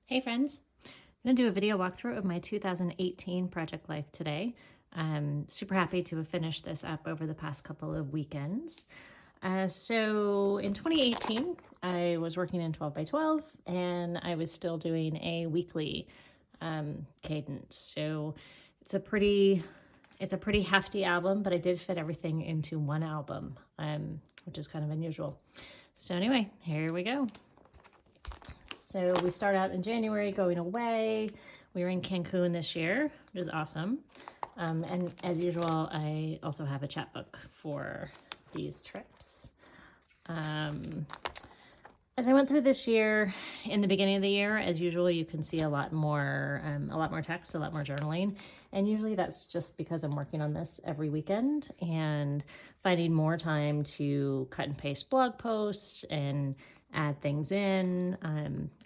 Hey friends, I'm going to do a video walkthrough of my 2018 Project Life today. I'm super happy to have finished this up over the past couple of weekends. So in 2018, I was working in 12 by 12 and I was still doing a weekly cadence. So it's a pretty hefty album, but I did fit everything into one album, which is kind of unusual. So anyway, here we go. So we start out in January going away. We were in Cancun this year, which is awesome. And as usual, I also have a chapbook for these trips. As I went through this year, in the beginning of the year, as usual, you can see a lot more text, a lot more journaling. And usually that's just because I'm working on this every weekend and finding more time to cut and paste blog posts and add things in.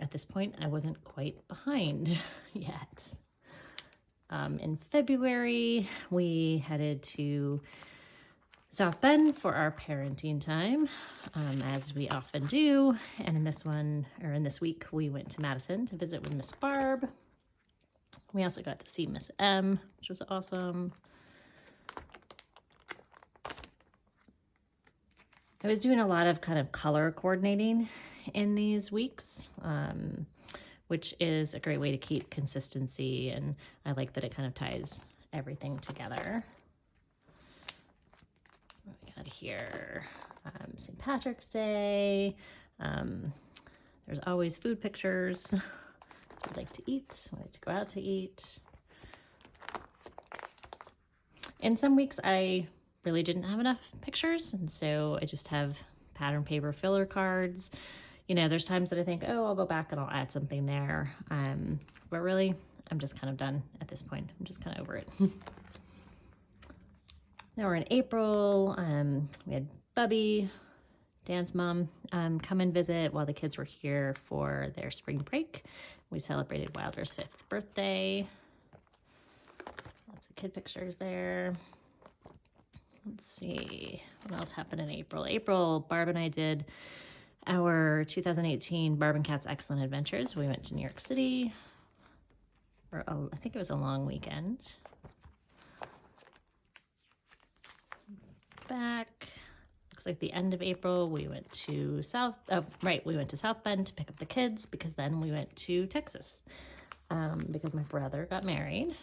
At this point, I wasn't quite behind yet. In February, we headed to South Bend for our parenting time, as we often do. And in this week, we went to Madison to visit with Miss Barb. We also got to see Miss M, which was awesome. I was doing a lot of kind of color coordinating in these weeks, which is a great way to keep consistency, and I like that it kind of ties everything together. What we got here? St. Patrick's Day. There's always food pictures. We like to eat. We like to go out to eat. In some weeks, I really didn't have enough pictures, and so I just have pattern paper filler cards. You know, there's times that I think, oh, I'll go back and I'll add something there. But really, I'm just kind of done at this point. I'm just kind of over it. Now we're in April. We had Bubby, Dan's mom, come and visit while the kids were here for their spring break. We celebrated Wilder's 5th birthday. Lots of kid pictures there. Let's see, what else happened in April? April, Barb and I did our 2018 Barb and Cat's Excellent Adventures. We went to New York City for, I think it was a long weekend. Back, looks like the end of April, we went to South Bend to pick up the kids, because then we went to Texas, because my brother got married.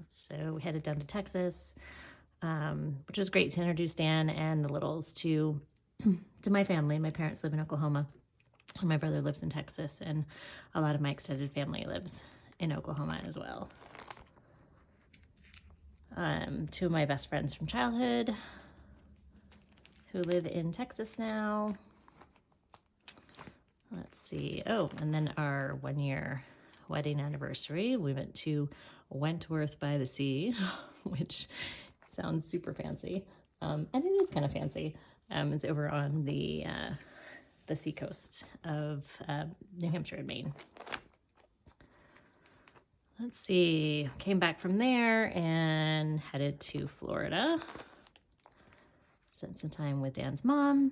So we headed down to Texas, which was great to introduce Dan and the littles to my family. My parents live in Oklahoma, and my brother lives in Texas, and a lot of my extended family lives in Oklahoma as well. Two of my best friends from childhood who live in Texas now. Let's see. Oh, and then our 1-year wedding anniversary. We went to Wentworth by the Sea, which sounds super fancy. And it is kind of fancy. It's over on the seacoast of New Hampshire and Maine. Let's see, came back from there and headed to Florida. Spent some time with Dan's mom.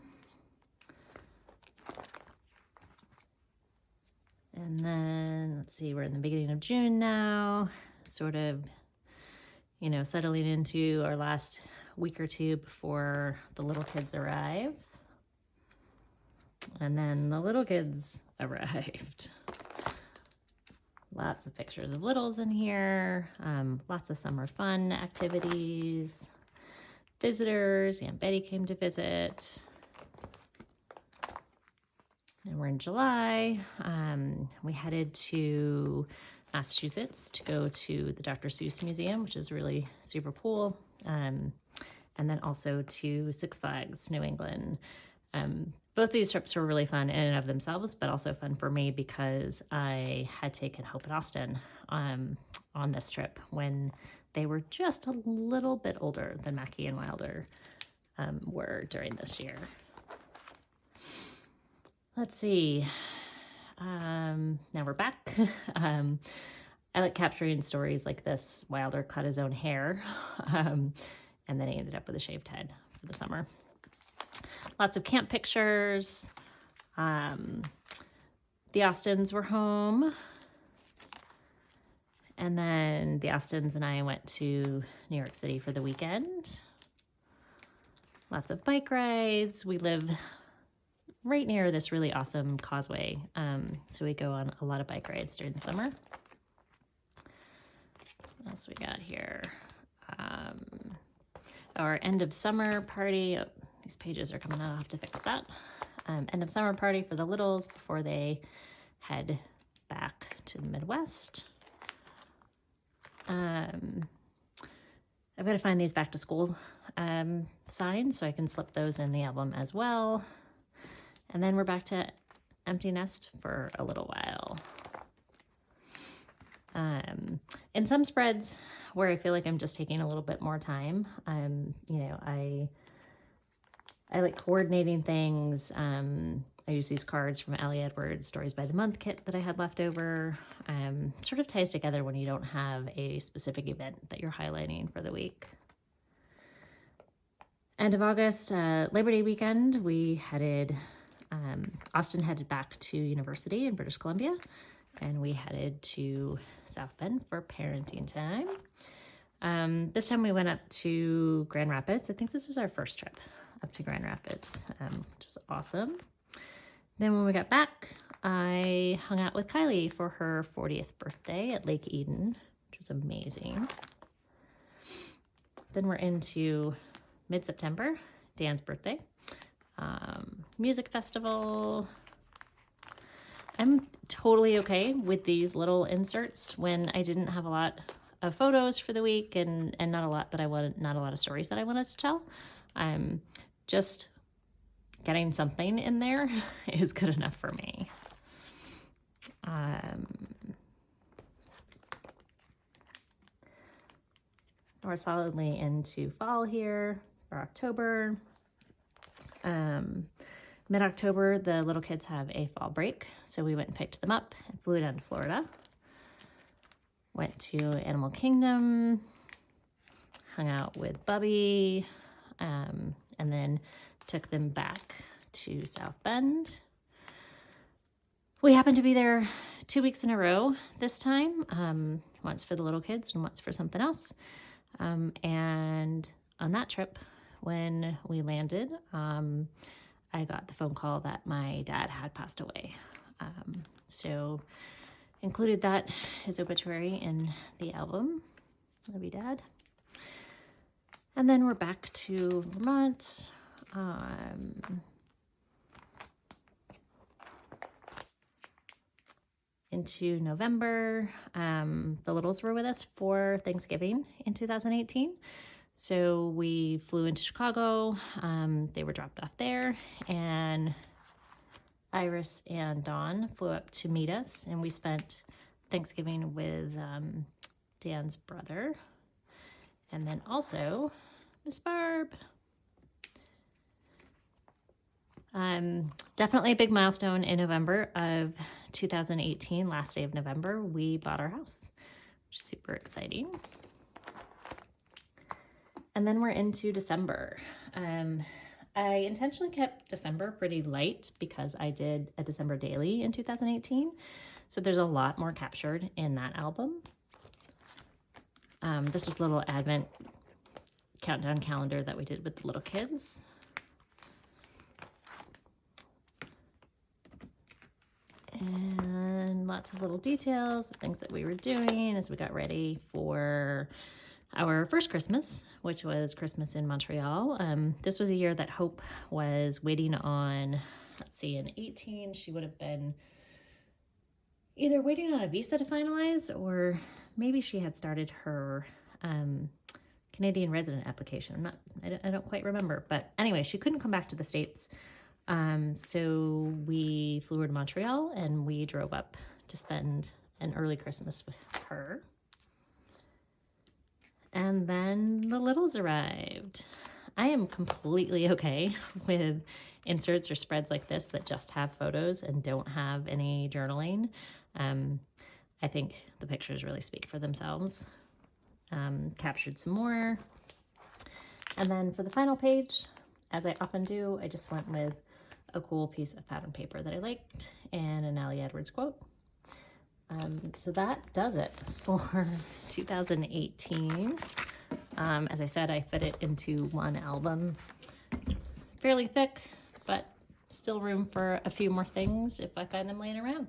And then, let's see, we're in the beginning of June now, sort of, you know, settling into our last week or two before the little kids arrive. And then the little kids arrived. Lots of pictures of littles in here, lots of summer fun activities, visitors. Aunt Betty came to visit. And we're in July. We headed to Massachusetts to go to the Dr. Seuss Museum, which is really super cool. And then also to Six Flags, New England. Both these trips were really fun in and of themselves, but also fun for me because I had taken Hope and Austin on this trip when they were just a little bit older than Mackie and Wilder were during this year. Let's see. Now we're back. I like capturing stories like this. Wilder cut his own hair, and then he ended up with a shaved head for the summer. Lots of camp pictures. The Austins were home And then the Austins and I went to New York City for the weekend. Lots of bike rides. We live right near this really awesome causeway. So we go on a lot of bike rides during the summer. What else we got here? Our end of summer party. Oh, these pages are coming out. I'll have to fix that. End of summer party for the littles before they head back to the Midwest. I've got to find these back to school signs so I can slip those in the album as well. And then we're back to empty nest for a little while. In some spreads where I feel like I'm just taking a little bit more time, you know, I like coordinating things. I use these cards from Allie Edwards' Stories by the Month kit that I had left over. Sort of ties together when you don't have a specific event that you're highlighting for the week. End of August, Labor Day weekend, we headed, Austin headed back to university in British Columbia, and we headed to South Bend for parenting time. This time we went up to Grand Rapids. I think this was our first trip up to Grand Rapids, which was awesome. Then when we got back, I hung out with Kylie for her 40th birthday at Lake Eden, which was amazing. Then we're into mid-September, Dan's birthday, music festival. I'm totally okay with these little inserts when I didn't have a lot of photos for the week and not a lot of stories that I wanted to tell. Just getting something in there is good enough for me. We're solidly into fall here for October. Mid-October, the little kids have a fall break, so we went and picked them up and flew down to Florida. Went to Animal Kingdom, hung out with Bubby, and then took them back to South Bend. We happened to be there 2 weeks in a row this time, once for the little kids and once for something else. And on that trip, when we landed, I got the phone call that my dad had passed away. So included that, his obituary, in the album. Love you, Dad. And then we're back to Vermont. Into November. The littles were with us for Thanksgiving in 2018. So we flew into Chicago. They were dropped off there, and Iris and Dawn flew up to meet us, and we spent Thanksgiving with Dan's brother, and then also Miss Barb. Definitely a big milestone in November of 2018, last day of November, we bought our house, which is super exciting. And then we're into December. I intentionally kept December pretty light because I did a December daily in 2018. So there's a lot more captured in that album. This was a little Advent countdown calendar that we did with the little kids. And lots of little details, things that we were doing as we got ready for our first Christmas, which was Christmas in Montreal. This was a year that Hope was waiting on, let's see, in 18, she would have been either waiting on a visa to finalize, or maybe she had started her Canadian resident application. I don't quite remember, but anyway, she couldn't come back to the States. So we flew her to Montreal and we drove up to spend an early Christmas with her. And then the littles arrived. I am completely okay with inserts or spreads like this that just have photos and don't have any journaling. I think the pictures really speak for themselves. Captured some more. And then for the final page, as I often do, I just went with a cool piece of pattern paper that I liked and an Allie Edwards quote. So that does it for 2018. As I said, I fit it into one album. Fairly thick, but still room for a few more things if I find them laying around.